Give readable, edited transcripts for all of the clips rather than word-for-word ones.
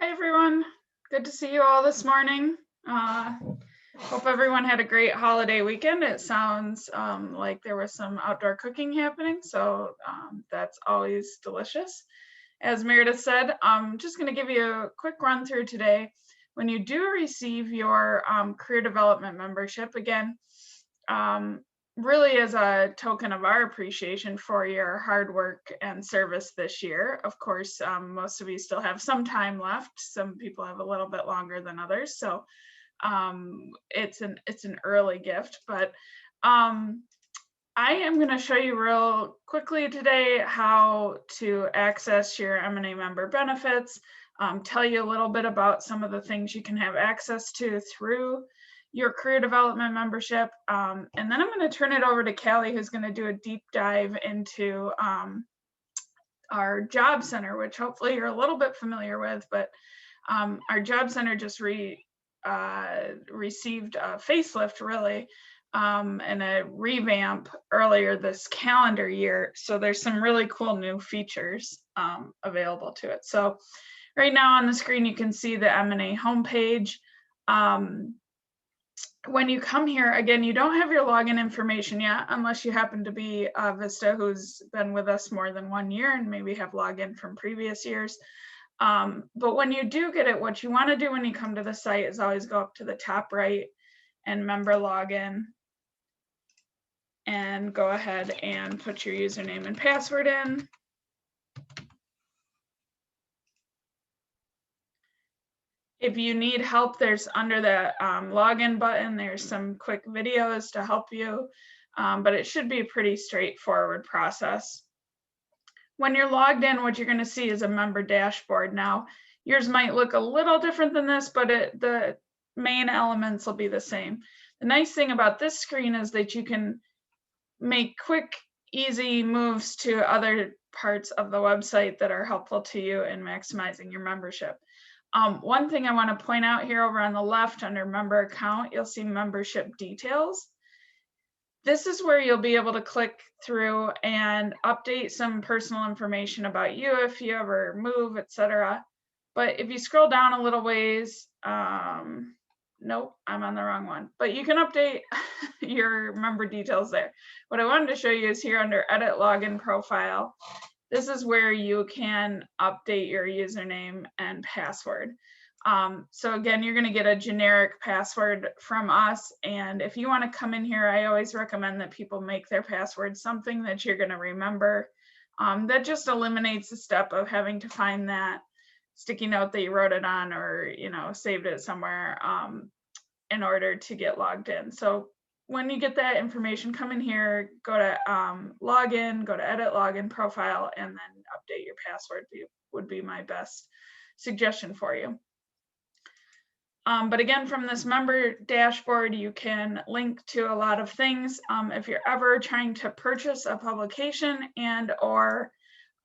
Hi, everyone. Good to see you all this morning. Hope everyone had a great holiday weekend. It sounds like there was some outdoor cooking happening, so that's always delicious. As Meredith said, I'm just going to give you a quick run through today. When you do receive your career development membership, again, really as a token of our appreciation for your hard work and service this year. Of course, most of you still have some time left. Some people have a little bit longer than others, so it's an early gift. But I am going to show you real quickly today how to access your MNA member benefits. Tell you a little bit about some of the things you can have access to through your career development membership. And then I'm going to turn it over to Callie, who's going to do a deep dive into our job center, which hopefully you're a little bit familiar with, but our job center just received a facelift, really, and a revamp earlier this calendar year. So there's some really cool new features available to it. So right now on the screen, you can see the MNA homepage. When you come here, again, you don't have your login information yet, unless you happen to be Vista, who's been with us more than 1 year and maybe have login from previous years. But when you do get it, what you want to do when you come to the site is always go up to the top right and member login and go ahead and put your username and password in. If you need help, there's under the login button, there's some quick videos to help you, but it should be a pretty straightforward process. When you're logged in, what you're going to see is a member dashboard. Now, yours might look a little different than this, but the main elements will be the same. The nice thing about this screen is that you can make quick, easy moves to other parts of the website that are helpful to you in maximizing your membership. One thing I want to point out here over on the left under member account, you'll see membership details. This is where you'll be able to click through and update some personal information about you if you ever move, etc. But if you scroll down a little ways, nope, I'm on the wrong one. But you can update your member details there. What I wanted to show you is here under Edit Login Profile. This is where you can update your username and password. So again, you're going to get a generic password from us. And if you want to come in here, I always recommend that people make their password something that you're going to remember. That just eliminates the step of having to find that sticky note that you wrote it on or, saved it somewhere in order to get logged in. So when you get that information, come in here, go to login, go to edit login profile, and then update your password would be my best suggestion for you. But again, from this member dashboard, you can link to a lot of things. If you're ever trying to purchase a publication and or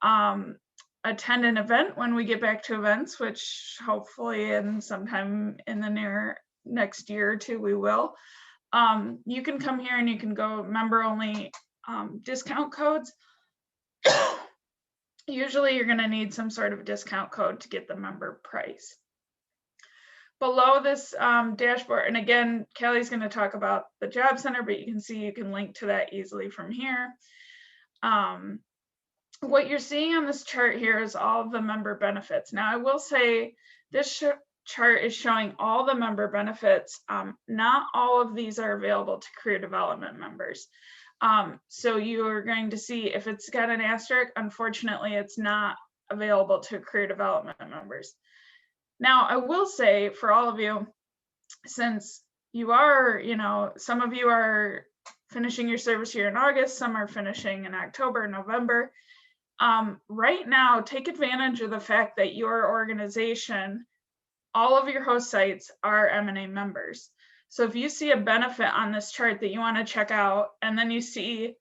attend an event when we get back to events, which hopefully in sometime in the next year or two we will, you can come here and you can go member only discount codes. Usually you're going to need some sort of discount code to get the member price. Below this dashboard, and again, Kelly's going to talk about the job center, but you can see you can link to that easily from here. What you're seeing on this chart here is all of the member benefits. Now, I will say this chart is showing all the member benefits. Not all of these are available to career development members. So you are going to see if it's got an asterisk, unfortunately, it's not available to career development members. Now, I will say for all of you, since you are, some of you are finishing your service year in August, some are finishing in October, November. Right now, take advantage of the fact that your organization, all of your host sites are MNA members. So if you see a benefit on this chart that you want to check out, and then you see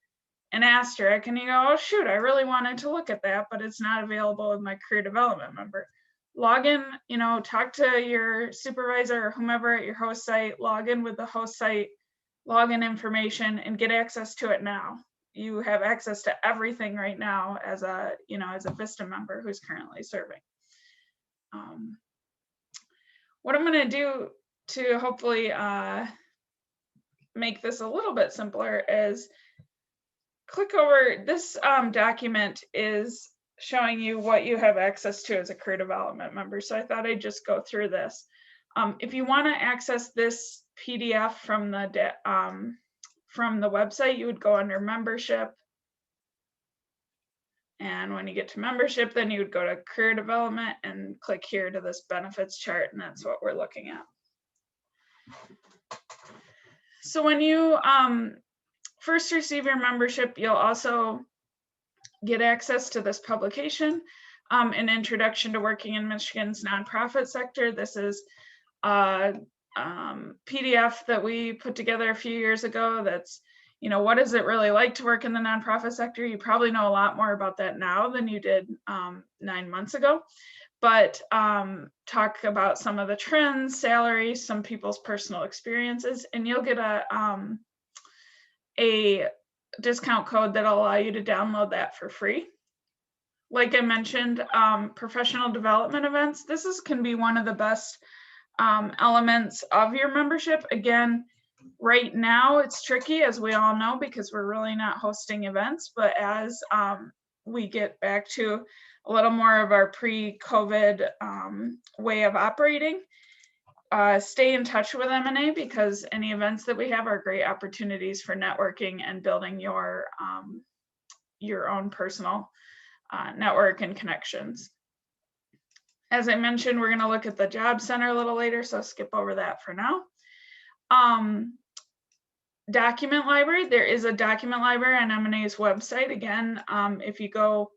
an asterisk and you go, oh shoot, I really wanted to look at that, but it's not available with my career development member. Log in, talk to your supervisor or whomever at your host site, log in with the host site login information and get access to it now. You have access to everything right now as a Vista member who's currently serving. What I'm going to do to hopefully make this a little bit simpler is click over this document is showing you what you have access to as a career development member. So I thought I'd just go through this. If you want to access this PDF from the website, you would go under membership. And when you get to membership, then you would go to career development and click here to this benefits chart, and that's what we're looking at. So when you first receive your membership, you'll also get access to this publication, An Introduction to Working in Michigan's Nonprofit Sector. This is a PDF that we put together a few years ago that's, what is it really like to work in the nonprofit sector? You probably know a lot more about that now than you did 9 months ago, but talk about some of the trends, salaries, some people's personal experiences, and you'll get a discount code that'll allow you to download that for free. Like I mentioned, professional development events. This can be one of the best elements of your membership. Again, right now it's tricky, as we all know, because we're really not hosting events, but as we get back to a little more of our pre-COVID way of operating, stay in touch with MNA, because any events that we have are great opportunities for networking and building your own personal network and connections. As I mentioned, we're going to look at the Job Center a little later, so skip over that for now. Document library. There is a document library on MNA's website. Again, if you go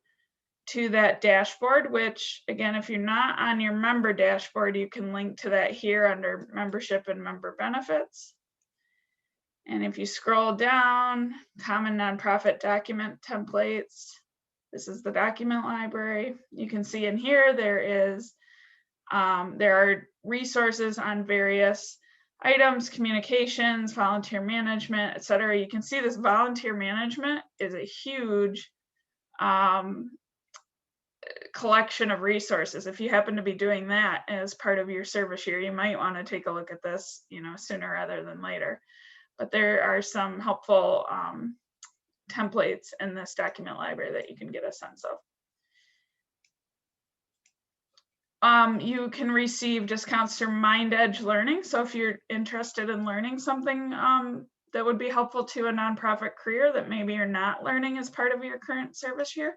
to that dashboard, which again, if you're not on your member dashboard, you can link to that here under membership and member benefits. And if you scroll down, common nonprofit document templates, this is the document library. You can see in here there are resources on various items, communications, volunteer management, etc. You can see this volunteer management is a huge collection of resources. If you happen to be doing that as part of your service year, you might want to take a look at this, sooner rather than later. But there are some helpful templates in this document library that you can get a sense of. You can receive discounts through MindEdge Learning. So if you're interested in learning something that would be helpful to a nonprofit career that maybe you're not learning as part of your current service year,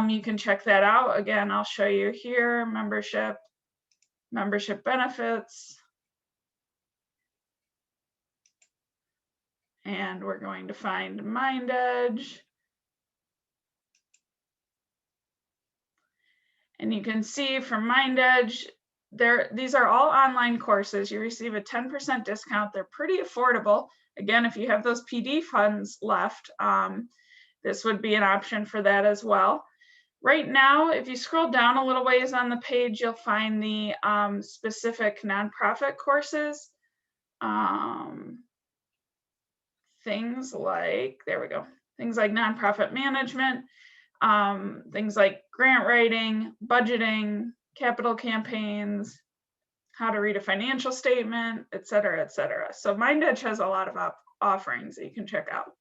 you can check that out. Again, I'll show you here, membership benefits. And we're going to find MindEdge. And you can see from MindEdge, these are all online courses. You receive a 10% discount. They're pretty affordable. Again, if you have those PD funds left, this would be an option for that as well. Right now, if you scroll down a little ways on the page, you'll find the specific nonprofit courses. Things like, there we go, things like nonprofit management, things like grant writing, budgeting, capital campaigns, how to read a financial statement, et cetera, et cetera. So MindEdge has a lot of offerings that you can check out.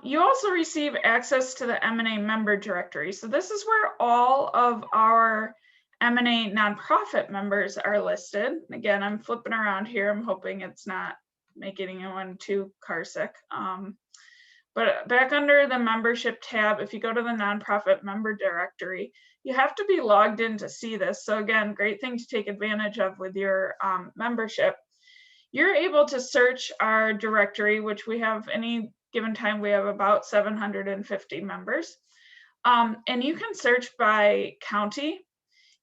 You also receive access to the MNA member directory. So this is where all of our MNA nonprofit members are listed. Again, I'm flipping around here. I'm hoping it's not making anyone too car sick. But back under the membership tab, if you go to the nonprofit member directory, you have to be logged in to see this. So again, great thing to take advantage of with your membership. You're able to search our directory, which we have any given time, we have about 750 members. And you can search by county.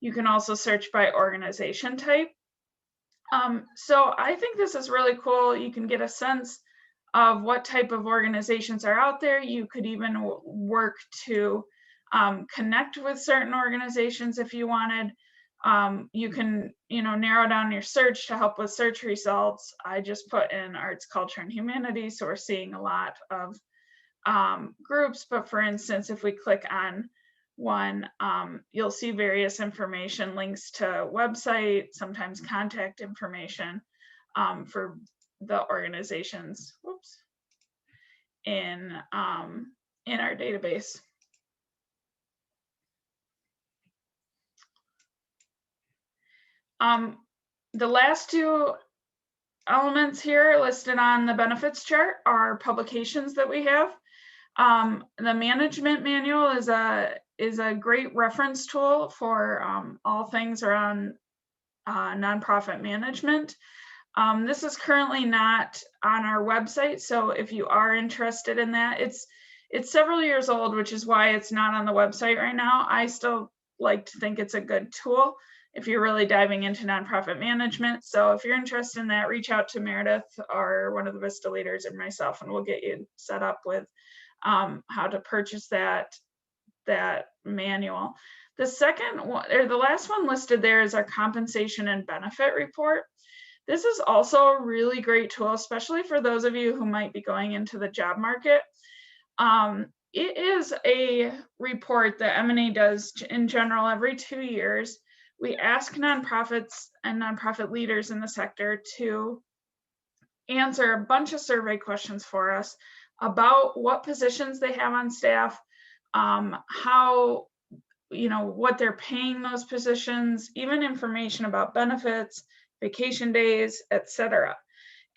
You can also search by organization type. So I think this is really cool. You can get a sense of what type of organizations are out there. You could even work to connect with certain organizations if you wanted. You can, narrow down your search to help with search results. I just put in arts, culture, and humanities, so we're seeing a lot of groups. But for instance, if we click on one, you'll see various information, links to website, sometimes contact information for the organizations. Whoops. In our database. The last two elements here listed on the benefits chart are publications that we have. The management manual is a great reference tool for all things around nonprofit management. This is currently not on our website, so if you are interested in that, it's several years old, which is why it's not on the website right now. I still like to think it's a good tool if you're really diving into nonprofit management. So if you're interested in that, reach out to Meredith or one of the Vista leaders or myself, and we'll get you set up with how to purchase that manual. The second one, or the last one listed there, is our compensation and benefit report. This is also a really great tool, especially for those of you who might be going into the job market. It is a report that MNA does in general every 2 years. We ask nonprofits and nonprofit leaders in the sector to answer a bunch of survey questions for us about what positions they have on staff, how, what they're paying those positions, even information about benefits, vacation days, etc.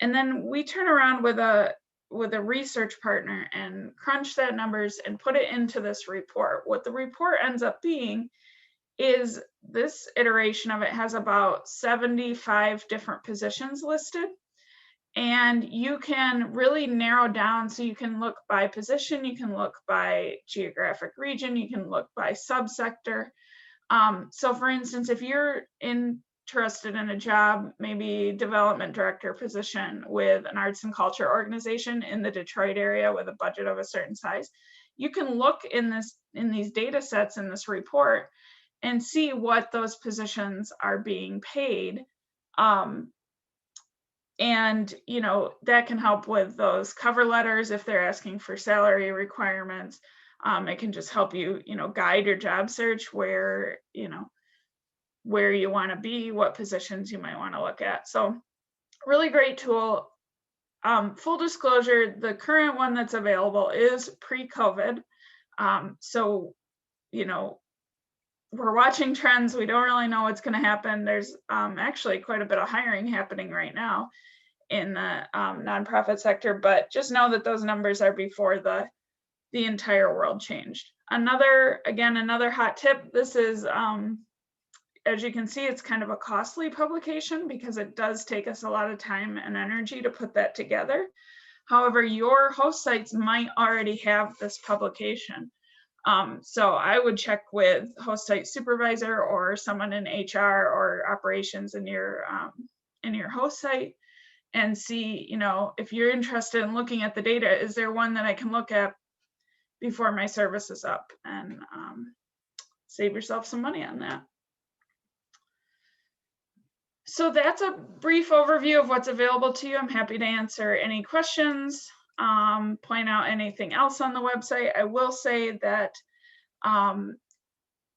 And then we turn around with a research partner and crunch that numbers and put it into this report. What the report ends up being is this iteration of it has about 75 different positions listed. And you can really narrow down, so you can look by position, you can look by geographic region, you can look by subsector. So for instance, if you're interested in a job, maybe development director position with an arts and culture organization in the Detroit area with a budget of a certain size, you can look in these data sets in this report and see what those positions are being paid. And that can help with those cover letters if they're asking for salary requirements. It can just help you, guide your job search where you want to be, what positions you might want to look at. So really great tool. Full disclosure, the current one that's available is pre-COVID. So, we're watching trends. We don't really know what's going to happen. There's actually quite a bit of hiring happening right now in the nonprofit sector, but just know that those numbers are before the entire world changed. Another hot tip. This is, as you can see, it's kind of a costly publication because it does take us a lot of time and energy to put that together. However, your host sites might already have this publication. So I would check with host site supervisor or someone in HR or operations in your host site and see, if you're interested in looking at the data, is there one that I can look at before my service is up, and save yourself some money on that. So that's a brief overview of what's available to you. I'm happy to answer any questions, point out anything else on the website. I will say that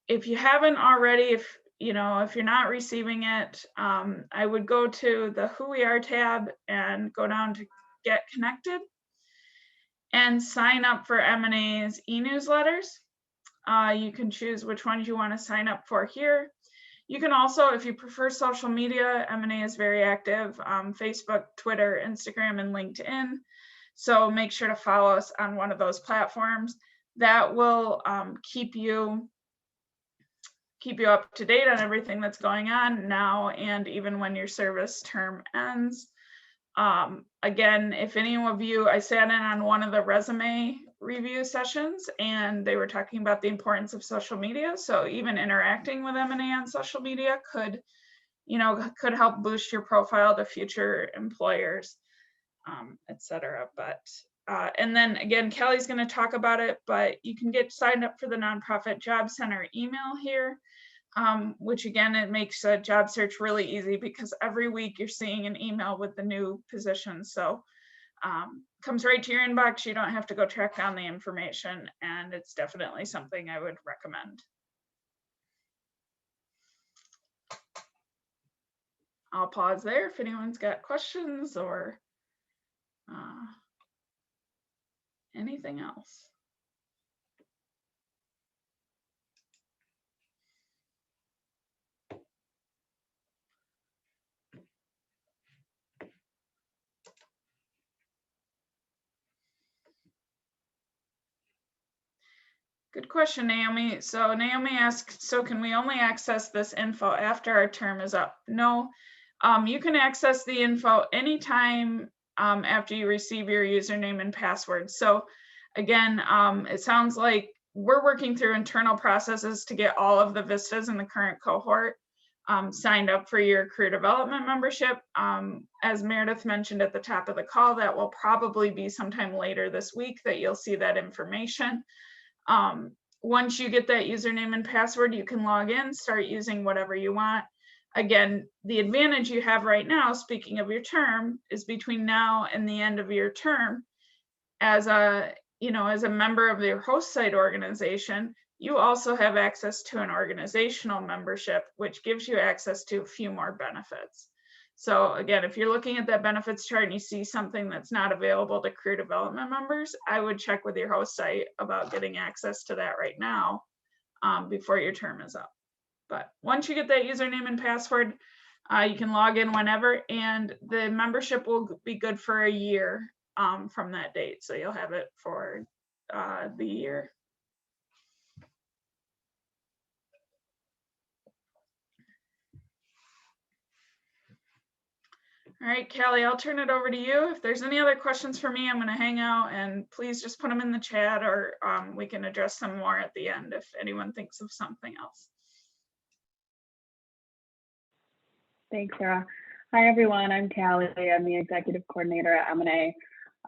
if you haven't already, if you're not receiving it, I would go to the Who We Are tab and go down to Get Connected and sign up for MNA's e-newsletters. You can choose which ones you want to sign up for here. You can also, if you prefer social media, MNA is very active, Facebook, Twitter, Instagram, and LinkedIn. So make sure to follow us on one of those platforms. That will keep you up to date on everything that's going on now and even when your service term ends. Again, if any of you, I sat in on one of the resume review sessions and they were talking about the importance of social media. So even interacting with MNA on social media could help boost your profile to future employers, etc. But and then again, Kelly's going to talk about it, but you can get signed up for the Nonprofit Job Center email here, which again, it makes a job search really easy because every week you're seeing an email with the new position. So comes right to your inbox. You don't have to go track down the information, and it's definitely something I would recommend. I'll pause there if anyone's got questions or anything else. Good question, Naomi. So Naomi asked, so can we only access this info after our term is up? No, you can access the info anytime after you receive your username and password. So again, it sounds like we're working through internal processes to get all of the Vistas in the current cohort signed up for your career development membership. As Meredith mentioned at the top of the call, that will probably be sometime later this week that you'll see that information. Once you get that username and password, you can log in, start using whatever you want. Again, the advantage you have right now, speaking of your term, is between now and the end of your term, as a member of your host site organization, you also have access to an organizational membership, which gives you access to a few more benefits. So again, if you're looking at that benefits chart and you see something that's not available to career development members, I would check with your host site about getting access to that right now before your term is up. But once you get that username and password, you can log in whenever, and the membership will be good for a year from that date. So you'll have it for the year. All right, Callie, I'll turn it over to you. If there's any other questions for me, I'm going to hang out, and please just put them in the chat, or we can address them more at the end if anyone thinks of something else. Thanks, Sarah. Hi, everyone. I'm Callie. I'm the executive coordinator at MNA.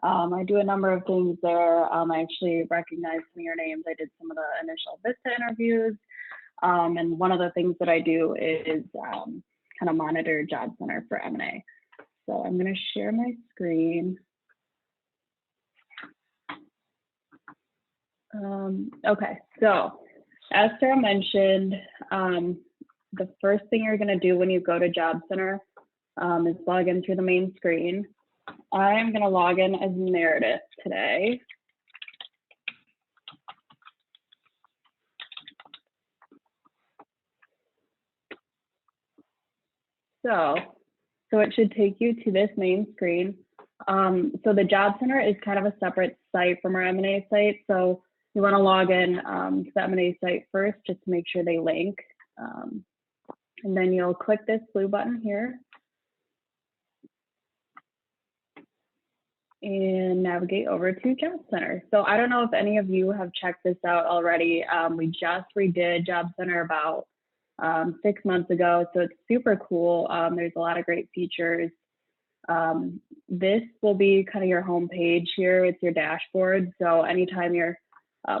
I do a number of things there. I actually recognized some of your names. I did some of the initial Vista interviews. And one of the things that I do is kind of monitor Job Center for MNA. So I'm going to share my screen. Okay, so as Sarah mentioned, the first thing you're going to do when you go to Job Center is log in through the main screen. I'm going to log in as Meredith today. So it should take you to this main screen. So the Job Center is kind of a separate site from our MNA site. So you want to log in to the MNA site first, just to make sure they link. And then you'll click this blue button here and navigate over to Job Center. So I don't know if any of you have checked this out already. We just redid Job Center about 6 months ago, so it's super cool. There's a lot of great features. This will be kind of your home page here. It's your dashboard. So anytime you're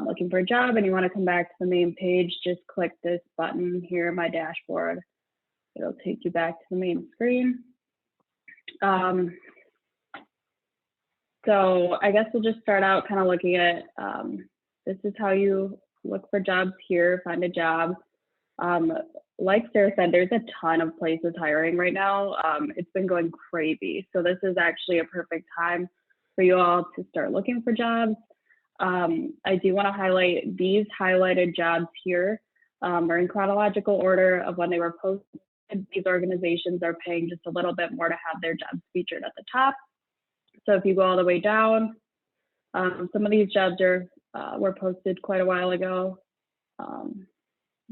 looking for a job and you want to come back to the main page, just click this button here, My Dashboard. It'll take you back to the main screen. So I guess we'll just start out kind of looking at, this is how you look for jobs here, find a job. Like Sarah said, there's a ton of places hiring right now. It's been going crazy. So this is actually a perfect time for you all to start looking for jobs. I do want to highlight these highlighted jobs here are in chronological order of when they were posted. These organizations are paying just a little bit more to have their jobs featured at the top. So if you go all the way down, some of these jobs were posted quite a while ago.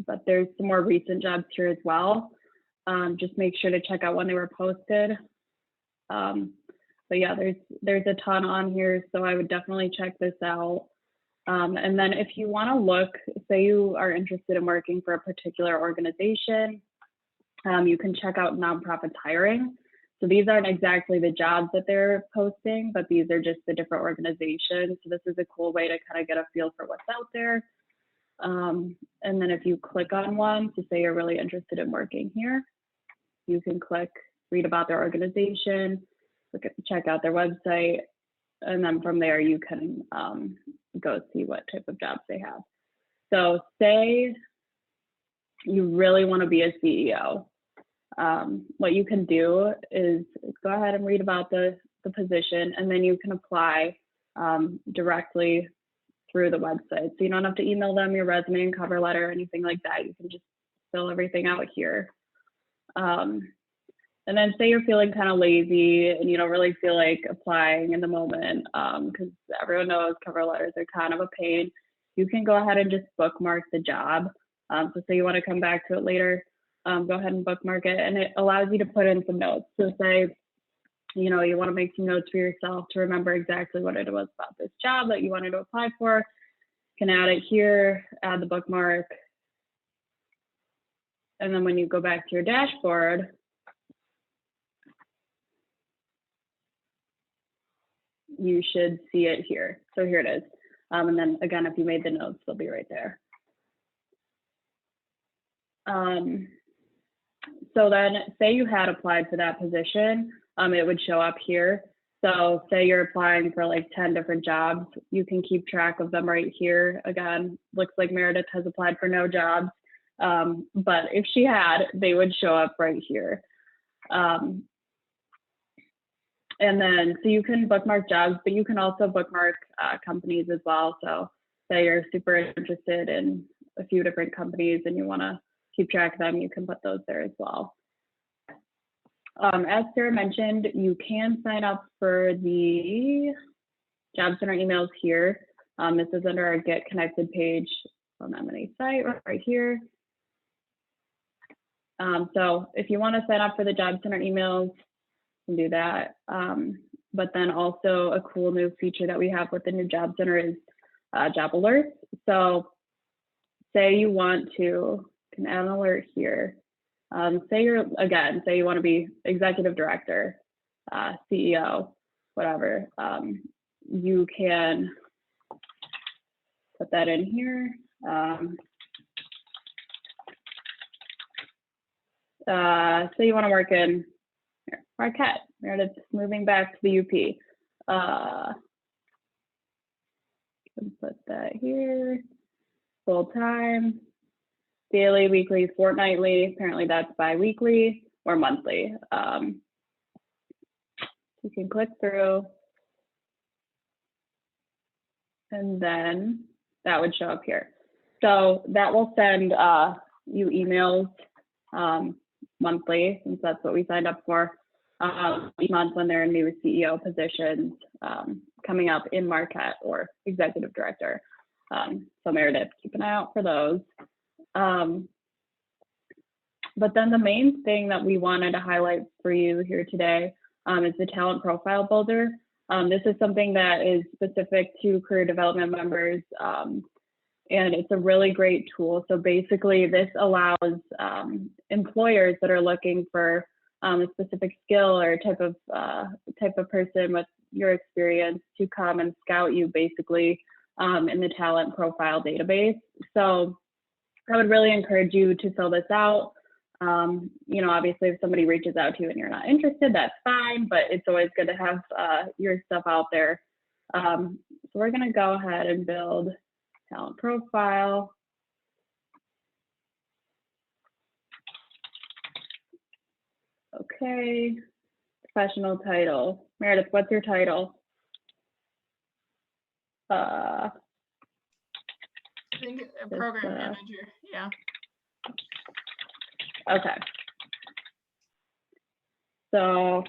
But there's some more recent jobs here as well. Just make sure to check out when they were posted. But yeah, there's a ton on here, so I would definitely check this out. And then if you want to look, say you are interested in working for a particular organization, you can check out nonprofits hiring. So these aren't exactly the jobs that they're posting, but these are just the different organizations. So this is a cool way to kind of get a feel for what's out there. And then if you click on one to say you're really interested in working here, you can click read about their organization, check out their website, And then from there, you can go see what type of jobs they have. So say you really want to be a CEO. What you can do is go ahead and read about the position, and then you can apply directly through the website. So you don't have to email them your resume and cover letter or anything like that. You can just fill everything out here. And then say you're feeling kind of lazy and you don't really feel like applying in the moment, because everyone knows cover letters are kind of a pain. You can go ahead and just bookmark the job. So say you want to come back to it later, go ahead and bookmark it, and it allows you to put in some notes. So say, you know, you want to make some notes for yourself to remember exactly what it was about this job that you wanted to apply for. You can add it here, add the bookmark. And then when you go back to your dashboard, you should see it here. So here it is. And then again, if you made the notes, they'll be right there. So then say you had applied for that position, it would show up here. So say you're applying for like 10 different jobs, you can keep track of them right here. Again, looks like Meredith has applied for no jobs, but if she had, they would show up right here. And then, so you can bookmark jobs, but you can also bookmark companies as well. So say you're super interested in a few different companies and you want to keep track of them, you can put those there as well. As Sarah mentioned, you can sign up for the Job Center emails here. This is under our Get Connected page on the MNA site right here. So if you want to sign up for the Job Center emails, you can do that. But then also a cool new feature that we have with the new Job Center is job alerts. So say you want to, you can add an alert here. Say you want to be executive director, CEO, whatever. You can put that in here. Say you want to work in Marquette. Meredith's moving back to the UP. Can put that here. Full time. Daily, weekly, fortnightly. Apparently that's bi-weekly or monthly. You can click through, and then that would show up here. So that will send you emails monthly, since that's what we signed up for, each month when there are new CEO positions coming up in Marquette or executive director. So Meredith, keep an eye out for those. But then the main thing that we wanted to highlight for you here today is the talent profile builder. This is something that is specific to career development members, and it's a really great tool. So basically this allows employers that are looking for a specific skill or type of person with your experience to come and scout you basically in the talent profile database. So I would really encourage you to fill this out. You know, obviously if somebody reaches out to you and you're not interested, that's fine, but it's always good to have your stuff out there. So we're gonna go ahead and build talent profile. Okay, professional title. Meredith, what's your title? I think a program manager, yeah. Okay. So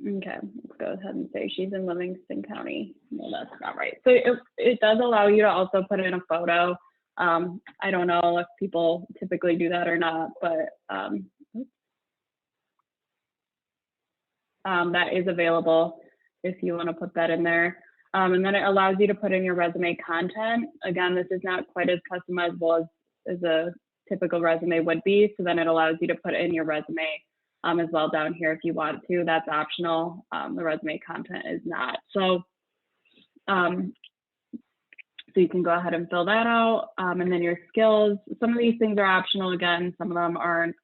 okay, let's go ahead and say she's in Livingston County. No, that's not right. So it does allow you to also put in a photo. I don't know if people typically do that or not, but that is available if you want to put that in there. And then it allows you to put in your resume content. Again, this is not quite as customizable as a typical resume would be. So then it allows you to put in your resume as well down here if you want to. That's optional. The resume content is not. So So you can go ahead and fill that out. And then your skills, some of these things are optional again, some of them aren't,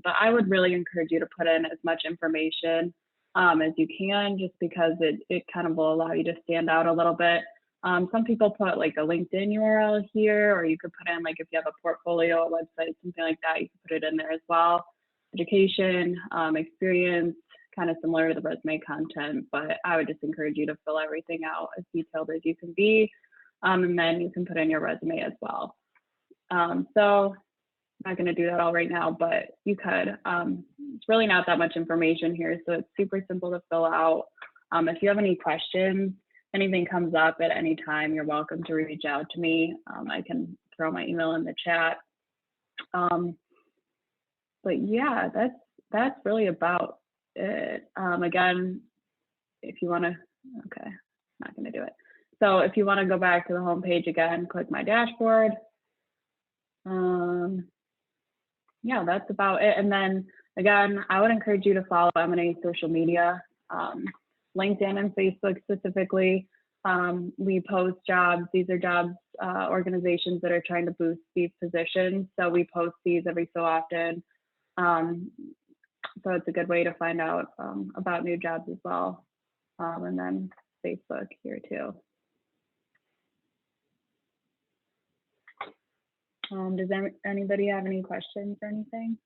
but I would really encourage you to put in as much information as you can, just because it kind of will allow you to stand out a little bit. Some people put like a LinkedIn URL here, or you could put in like if you have a portfolio, a website, something like that, you can put it in there as well. Education, experience, kind of similar to the resume content, but I would just encourage you to fill everything out as detailed as you can be. And then you can put in your resume as well. So I'm not going to do that all right now, but you could. It's really not that much information here, so it's super simple to fill out. If you have any questions, anything comes up at any time, you're welcome to reach out to me. I can throw my email in the chat. But yeah, that's really about it. Again, if you want to, okay, I'm not going to do it. So if you want to go back to the home page again, click my dashboard. Yeah, that's about it. And then again, I would encourage you to follow MNA social media, LinkedIn and Facebook specifically. We post jobs. These are jobs, organizations that are trying to boost these positions. So we post these every so often. So it's a good way to find out about new jobs as well. And then Facebook here too. Does anybody have any questions or anything?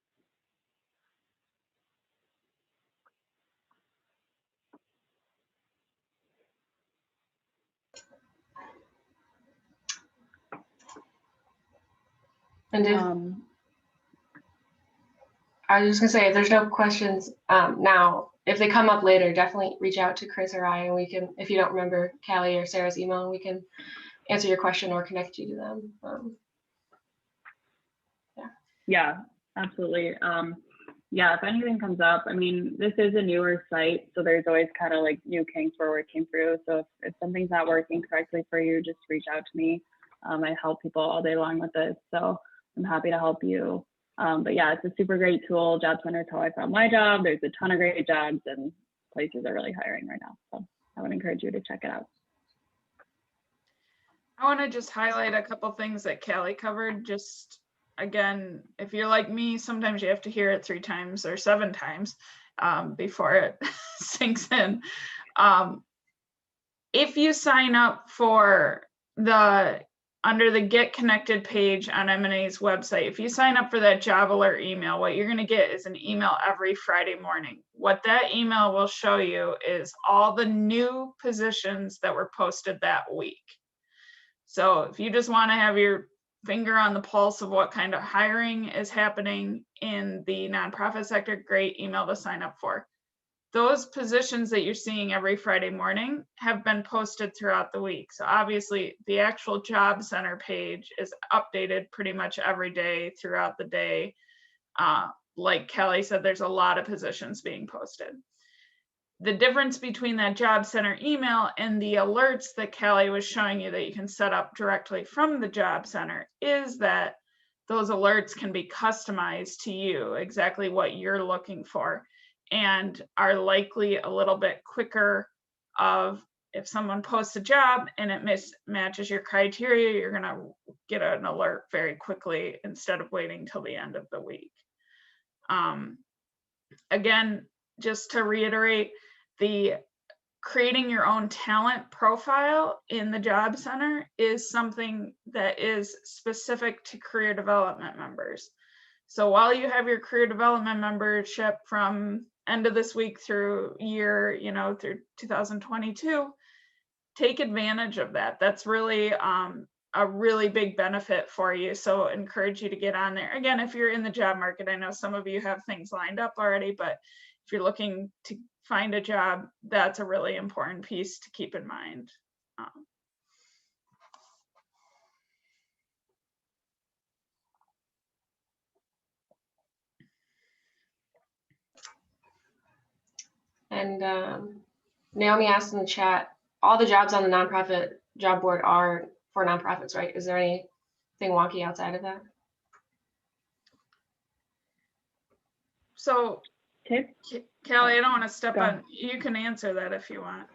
And if, I was just gonna say, if there's no questions now, if they come up later, definitely reach out to Chris or I, and we can, if you don't remember Callie or Sarah's email, we can answer your question or connect you to them. Yeah, absolutely. Yeah, if anything comes up, I mean, this is a newer site, so there's always kind of like new kinks we're working through. So if something's not working correctly for you, just reach out to me. I help people all day long with this, so I'm happy to help you. But yeah, it's a super great tool. Job Center is how I found my job. There's a ton of great jobs, and places are really hiring right now. So I would encourage you to check it out. I want to just highlight a couple things that Callie covered. Just again, if you're like me, sometimes you have to hear it 3 times or 7 times before it sinks in. If you sign up for under the Get Connected page on MNA's website, if you sign up for that job alert email, what you're going to get is an email every Friday morning. What that email will show you is all the new positions that were posted that week. So if you just want to have your finger on the pulse of what kind of hiring is happening in the nonprofit sector, great email to sign up for. Those positions that you're seeing every Friday morning have been posted throughout the week. So obviously the actual Job Center page is updated pretty much every day throughout the day. Like Kelly said, there's a lot of positions being posted. The difference between that Job Center email and the alerts that Kelly was showing you that you can set up directly from the Job Center is that those alerts can be customized to you, exactly what you're looking for, and are likely a little bit quicker of if someone posts a job and it mismatches your criteria, you're gonna get an alert very quickly instead of waiting till the end of the week. Again, just to reiterate, the creating your own talent profile in the Job Center is something that is specific to career development members. So while you have your career development membership from end of this week through year, through 2022, take advantage of that. That's really a really big benefit for you. So encourage you to get on there. Again, if you're in the job market, I know some of you have things lined up already, but if you're looking to find a job, that's a really important piece to keep in mind. And Naomi asked in the chat, all the jobs on the nonprofit job board are for nonprofits, right? Is there anything wonky outside of that? So, Kelly, I don't want to step on, you can answer that if you want.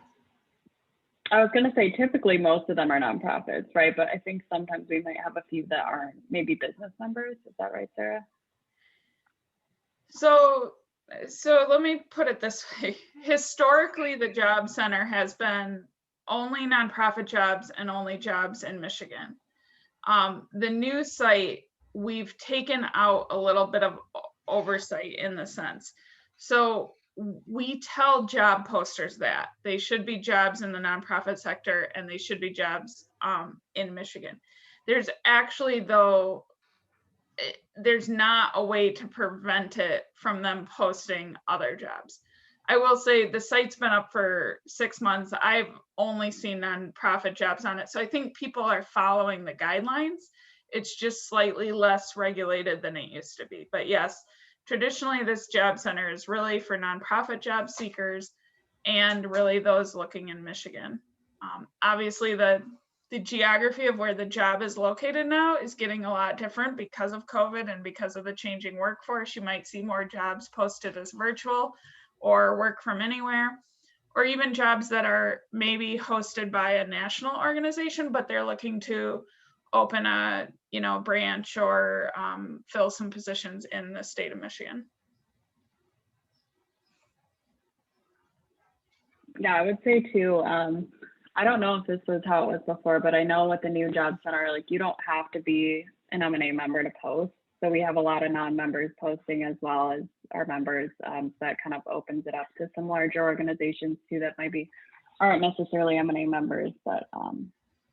I was going to say, typically most of them are nonprofits, right? But I think sometimes we might have a few that aren't, maybe business members. Is that right, Sarah? So let me put it this way. Historically, the Job Center has been only nonprofit jobs and only jobs in Michigan. The new site, we've taken out a little bit of oversight in the sense. So we tell job posters that they should be jobs in the nonprofit sector and they should be jobs in Michigan. There's actually, though, there's not a way to prevent it from them posting other jobs. I will say the site's been up for 6 months. I've only seen nonprofit jobs on it. So I think people are following the guidelines. It's just slightly less regulated than it used to be. But yes, traditionally this job center is really for nonprofit job seekers and really those looking in Michigan. Obviously the geography of where the job is located now is getting a lot different because of COVID and because of the changing workforce. You might see more jobs posted as virtual or work from anywhere, or even jobs that are maybe hosted by a national organization, but they're looking to open a branch or fill some positions in the state of Michigan. Yeah, I would say too, I don't know if this was how it was before, but I know with the new job center, like you don't have to be an MNA member to post. So we have a lot of non-members posting as well as our members. So that kind of opens it up to some larger organizations too that maybe aren't necessarily MNA members, but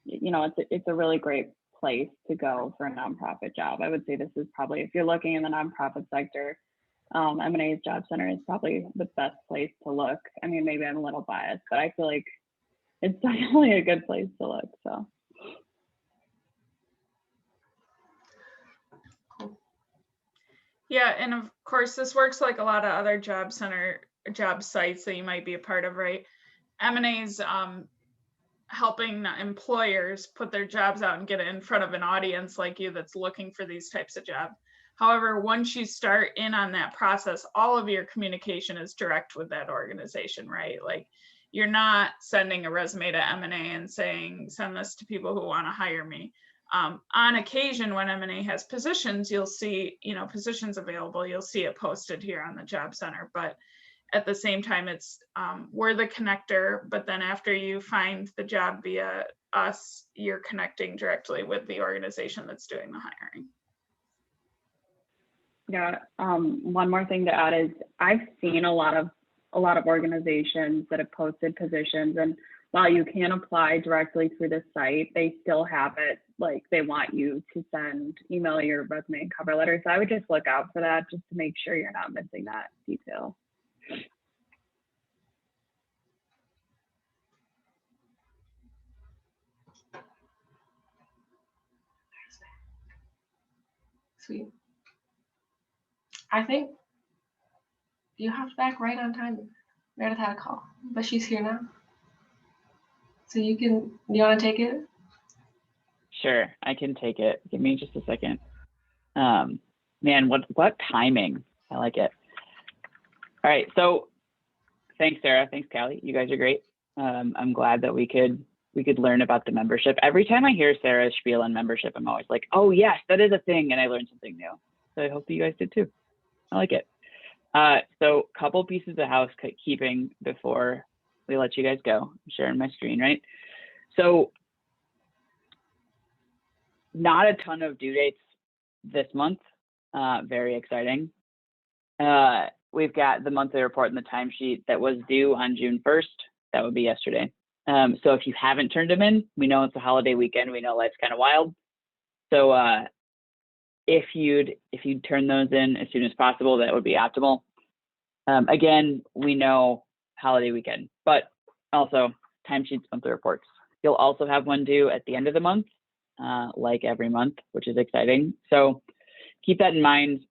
it's a really great place to go for a nonprofit job. I would say this is probably, if you're looking in the nonprofit sector, MNA's Job Center is probably the best place to look. I mean, maybe I'm a little biased, but I feel like it's definitely a good place to look. So. Yeah, and of course, this works like a lot of other job center job sites that you might be a part of, right? MNA's helping employers put their jobs out and get it in front of an audience like you that's looking for these types of jobs. However, once you start in on that process, all of your communication is direct with that organization, right? Like you're not sending a resume to MNA and saying, send this to people who want to hire me. On occasion, when MNA has positions, you'll see, positions available. You'll see it posted here on the Job Center. But at the same time, it's we're the connector. But then after you find the job via us, you're connecting directly with the organization that's doing the hiring. Yeah. One more thing to add is I've seen a lot of organizations that have posted positions, and while you can apply directly through the site, they still have it like they want you to email your resume and cover letter. So I would just look out for that just to make sure you're not missing that detail. Sweet. I think you hopped back right on time. Meredith had a call, but she's here now. So you want to take it? Sure, I can take it. Give me just a second. Man, what timing? I like it. All right, so thanks, Sarah. Thanks, Callie. You guys are great. I'm glad that we could learn about the membership. Every time I hear Sarah's spiel on membership, I'm always like, oh yes, that is a thing, and I learned something new. So I hope that you guys did too. I like it. So a couple pieces of housekeeping before we let you guys go. I'm sharing my screen, right? So not a ton of due dates this month. Very exciting. We've got the monthly report and the timesheet that was due on June 1st. That would be yesterday. So if you haven't turned them in, we know it's a holiday weekend. We know life's kind of wild. So if you'd turn those in as soon as possible, that would be optimal. Again, we know holiday weekend, but also timesheets, monthly reports. You'll also have one due at the end of the month, like every month, which is exciting. So keep that in mind.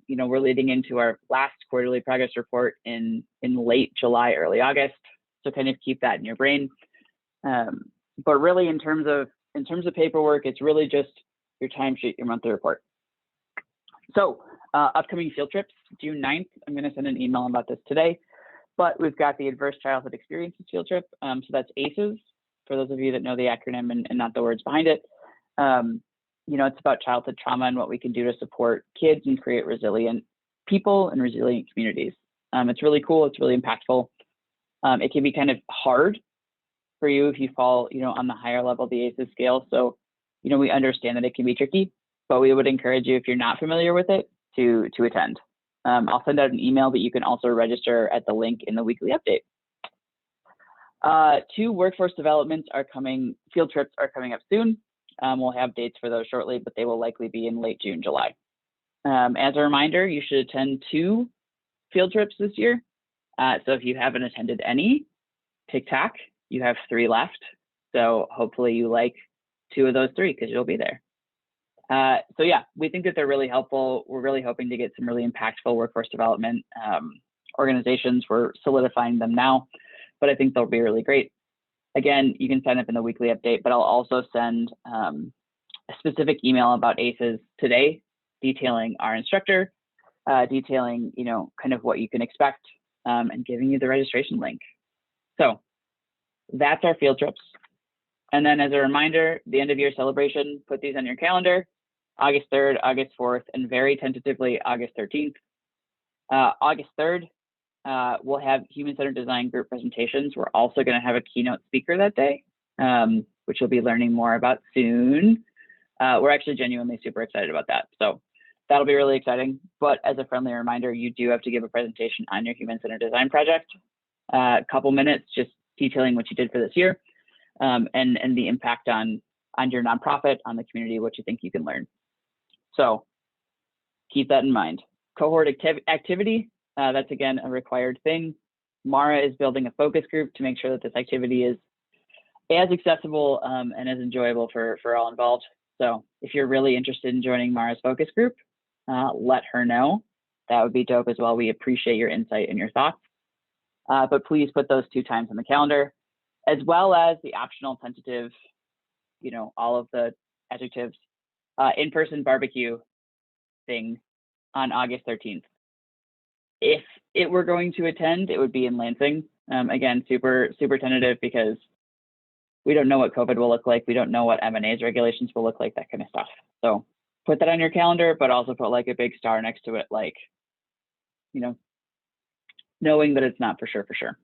We're leading into our last quarterly progress report in late July, early August. So kind of keep that in your brain. But really, in terms of paperwork, it's really just your timesheet, your monthly report. So upcoming field trips, June 9th. I'm going to send an email about this today. But we've got the Adverse Childhood Experiences field trip. So that's ACEs. for those of you that know the acronym and not the words behind it. You know, it's about childhood trauma and what we can do to support kids and create resilient people and resilient communities. It's really cool. It's really impactful. It can be kind of hard for you if you fall, you know, on the higher level of the ACEs scale. So, you know, we understand that it can be tricky, but we would encourage you, if you're not familiar with it, to attend. I'll send out an email, but you can also register at the link in the weekly update. 2 workforce developments are coming, field trips are coming up soon. We'll have dates for those shortly, but they will likely be in late June, July. As a reminder, you should attend 2 field trips this year. So if you haven't attended any, tic-tac, you have 3 left. So hopefully you like 2 of those 3 because you'll be there. So yeah, we think that they're really helpful. We're really hoping to get some really impactful workforce development organizations. We're solidifying them now, but I think they'll be really great. Again, you can sign up in the weekly update, but I'll also send a specific email about ACEs today, detailing our instructor, detailing, you know, kind of what you can expect, and giving you the registration link. So that's our field trips. And then as a reminder, the end of year celebration, put these on your calendar, August 3rd, August 4th, and very tentatively August 13th. August 3rd, we'll have human-centered design group presentations. We're also going to have a keynote speaker that day, which you'll be learning more about soon. We're actually genuinely super excited about that. So that'll be really exciting. But as a friendly reminder, you do have to give a presentation on your human-centered design project. A couple minutes just detailing what you did for this year, and the impact on your nonprofit, on the community, what you think you can learn. So keep that in mind. Cohort activity, that's again a required thing. Mara is building a focus group to make sure that this activity is as accessible and as enjoyable for all involved. So if you're really interested in joining Mara's focus group, let her know. That would be dope as well. We appreciate your insight and your thoughts. But please put those 2 times on the calendar, as well as the optional tentative, you know, all of the adjectives, in-person barbecue thing on August 13th. If it were going to attend, it would be in Lansing. Again, super tentative because we don't know what COVID will look like. We don't know what MNA's regulations will look like, that kind of stuff. So put that on your calendar, but also put like a big star next to it, like, you know, knowing that it's not for sure.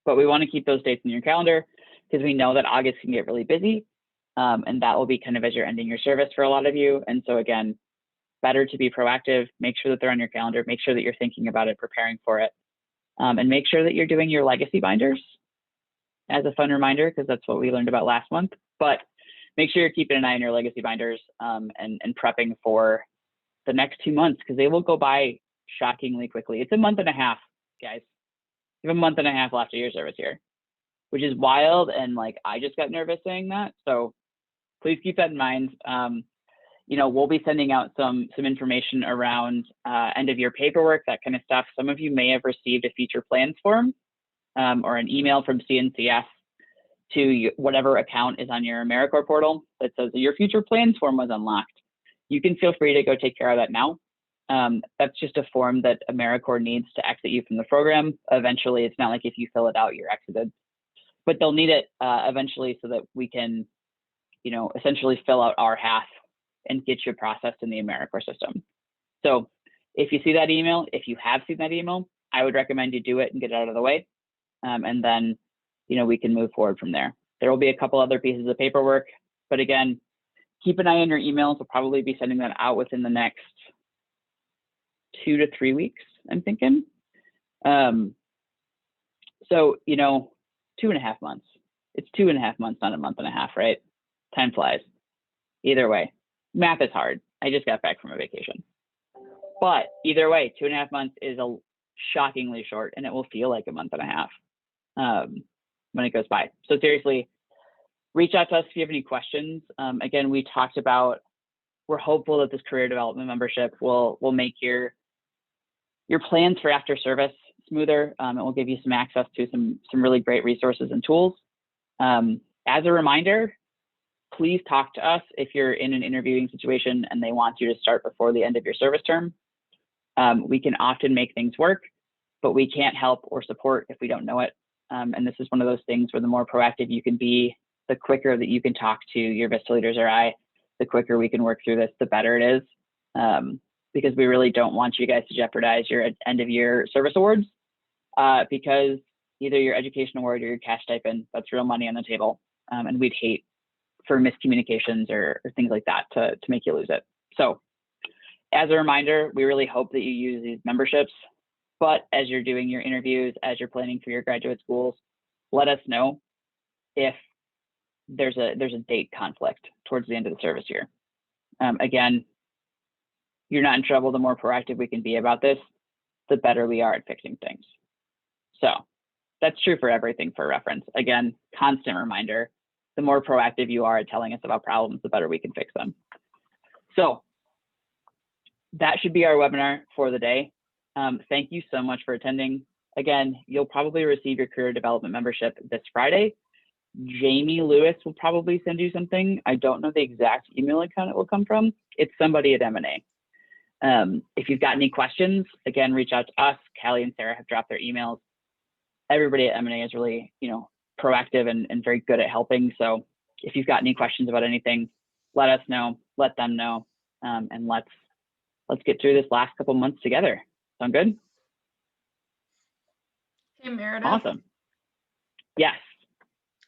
But we want to keep those dates in your calendar because we know that August can get really busy. And that will be kind of as you're ending your service for a lot of you. And so again, better to be proactive, make sure that they're on your calendar, make sure that you're thinking about it, preparing for it, and make sure that you're doing your legacy binders as a fun reminder, because that's what we learned about last month. But make sure you're keeping an eye on your legacy binders and prepping for the next 2 months, because they will go by shockingly quickly. It's a month and a half, guys. You have a month and a half left of your service here, which is wild. And like, I just got nervous saying that. So please keep that in mind. You know, we'll be sending out some information around end of year paperwork, that kind of stuff. Some of you may have received a future plans form or an email from CNCF to whatever account is on your AmeriCorps portal that says that your future plans form was unlocked. You can feel free to go take care of that now. That's just a form that AmeriCorps needs to exit you from the program. Eventually, it's not like if you fill it out, you're exited, but they'll need it eventually so that we can, you know, essentially fill out our half and get you processed in the AmeriCorps system. So if you see that email, if you have seen that email, I would recommend you do it and get it out of the way. And then, you know, we can move forward from there. There will be a couple other pieces of paperwork, but again, keep an eye on your emails. We'll probably be sending that out within the next 2 to 3 weeks, I'm thinking. So, you know, 2.5 months. It's 2.5 months, not a month and a half, right? Time flies. Either way, math is hard. I just got back from a vacation. But either way, 2.5 months is a shockingly short, and it will feel like a month and a half when it goes by. So seriously, reach out to us if you have any questions. Again, we talked about, we're hopeful that this career development membership will make your plans for after service smoother. It will give you some access to some really great resources and tools. As a reminder, please talk to us if you're in an interviewing situation and they want you to start before the end of your service term. We can often make things work, but we can't help or support if we don't know it. And this is one of those things where the more proactive you can be, the quicker that you can talk to your Vista leaders or I, the quicker we can work through this, the better it is. Because we really don't want you guys to jeopardize your end of year service awards, because either your education award or your cash stipend, that's real money on the table. And we'd hate for miscommunications or things like that to make you lose it. So as a reminder, we really hope that you use these memberships, but as you're doing your interviews, as you're planning for your graduate schools, let us know if there's a date conflict towards the end of the service year. Again, you're not in trouble. The more proactive we can be about this, the better we are at fixing things. So that's true for everything for reference. Again, constant reminder, the more proactive you are at telling us about problems, the better we can fix them. So that should be our webinar for the day. Thank you so much for attending. Again, you'll probably receive your career development membership this Friday. Jamie Lewis will probably send you something. I don't know the exact email account it will come from. It's somebody at MNA. If you've got any questions, again, reach out to us. Callie and Sarah have dropped their emails. Everybody at MNA is really, proactive and very good at helping. So if you've got any questions about anything, let us know, let them know, and let's get through this last couple months together. Sound good? Hey, Meredith. Awesome. Yes.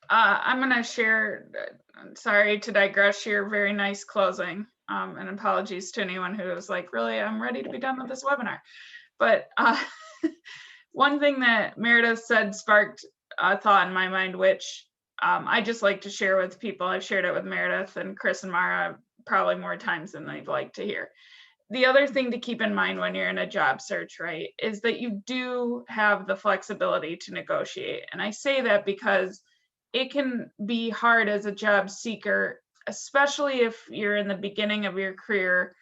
I'm going to share, sorry to digress, your very nice closing, and apologies to anyone who was like, really, I'm ready to be done with this webinar. But one thing that Meredith said sparked a thought in my mind, which I just like to share with people. I've shared it with Meredith and Chris and Mara probably more times than they'd like to hear. The other thing to keep in mind when you're in a job search, right, is that you do have the flexibility to negotiate. And I say that because it can be hard as a job seeker, especially if you're in the beginning of your career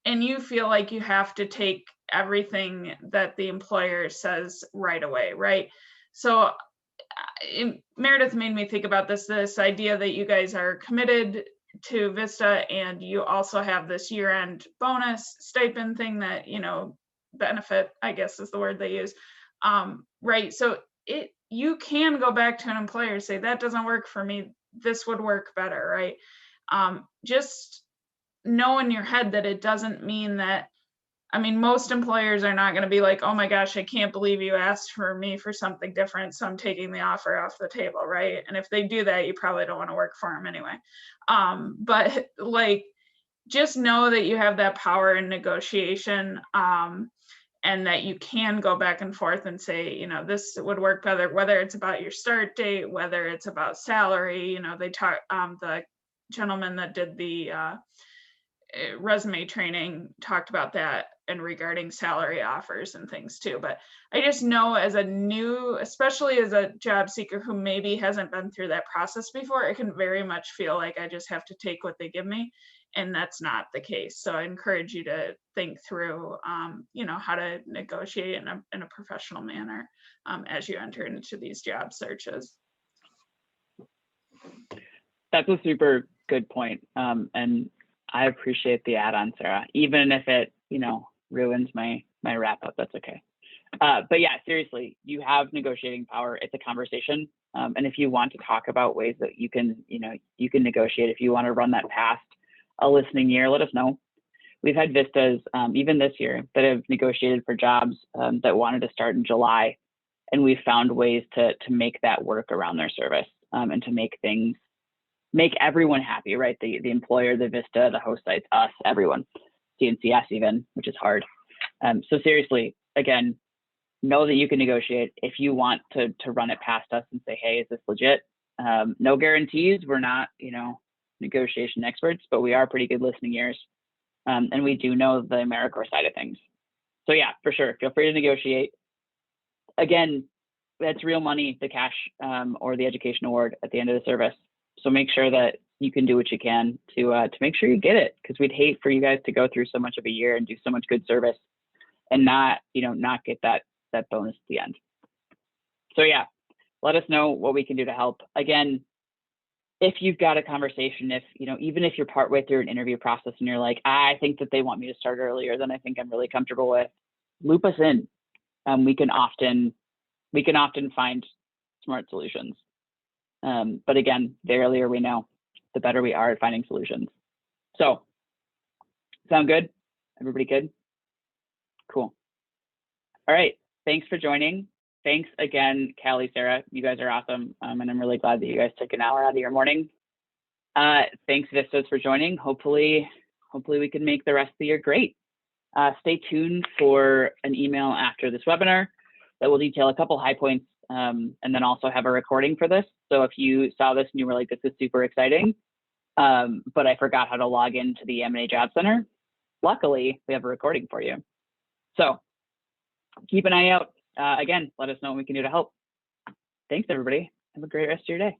and you feel like you have to take everything that the employer says right away, right? So Meredith made me think about this idea that you guys are committed to Vista and you also have this year-end bonus stipend thing that, benefit, I guess is the word they use, right? So you can go back to an employer and say, that doesn't work for me, this would work better, right? Just know in your head that it doesn't mean that, most employers are not going to be like, oh my gosh, I can't believe you asked for me for something different, so I'm taking the offer off the table, right? And if they do that, you probably don't want to work for them anyway. But just know that you have that power in negotiation, and that you can go back and forth and say, this would work better, whether it's about your start date, whether it's about salary. They talk, the gentleman that did the resume training talked about that and regarding salary offers and things too. But I just know as a new, especially as a job seeker who maybe hasn't been through that process before, it can very much feel like I just have to take what they give me. And that's not the case. So I encourage you to think through, how to negotiate in a professional manner as you enter into these job searches. That's a super good point. And I appreciate the add-on, Sarah, even if it, ruins my wrap up, that's okay. But yeah, seriously, you have negotiating power. It's a conversation. And if you want to talk about ways that you can negotiate, if you want to run that past a listening ear, let us know. We've had Vistas, even this year, that have negotiated for jobs that wanted to start in July. And we've found ways to make that work around their service and to make everyone happy, right? The employer, the Vista, the host sites, us, everyone, CNCS even, which is hard. So seriously, again, know that you can negotiate. If you want to run it past us and say, hey, is this legit? No guarantees. We're not, negotiation experts, but we are pretty good listening ears. And we do know the AmeriCorps side of things. So yeah, for sure. Feel free to negotiate. Again, that's real money, the cash or the education award at the end of the service. So make sure that you can do what you can to make sure you get it, because we'd hate for you guys to go through so much of a year and do so much good service and not get that bonus at the end. So yeah, let us know what we can do to help. Again, if you've got a conversation, even if you're partway through an interview process and you're like, I think that they want me to start earlier than I think I'm really comfortable with, loop us in. We can often find smart solutions. But again, the earlier we know, the better we are at finding solutions. So, sound good? Everybody good? Cool. All right. Thanks for joining. Thanks again, Callie, Sarah. You guys are awesome. And I'm really glad that you guys took an hour out of your morning. Thanks, Vistas, for joining. Hopefully we can make the rest of the year great. Stay tuned for an email after this webinar that will detail a couple high points, and then also have a recording for this. So if you saw this and you were like, this is super exciting, but I forgot how to log into the MNA Job Center, luckily we have a recording for you. So keep an eye out. Again, let us know what we can do to help. Thanks, everybody. Have a great rest of your day.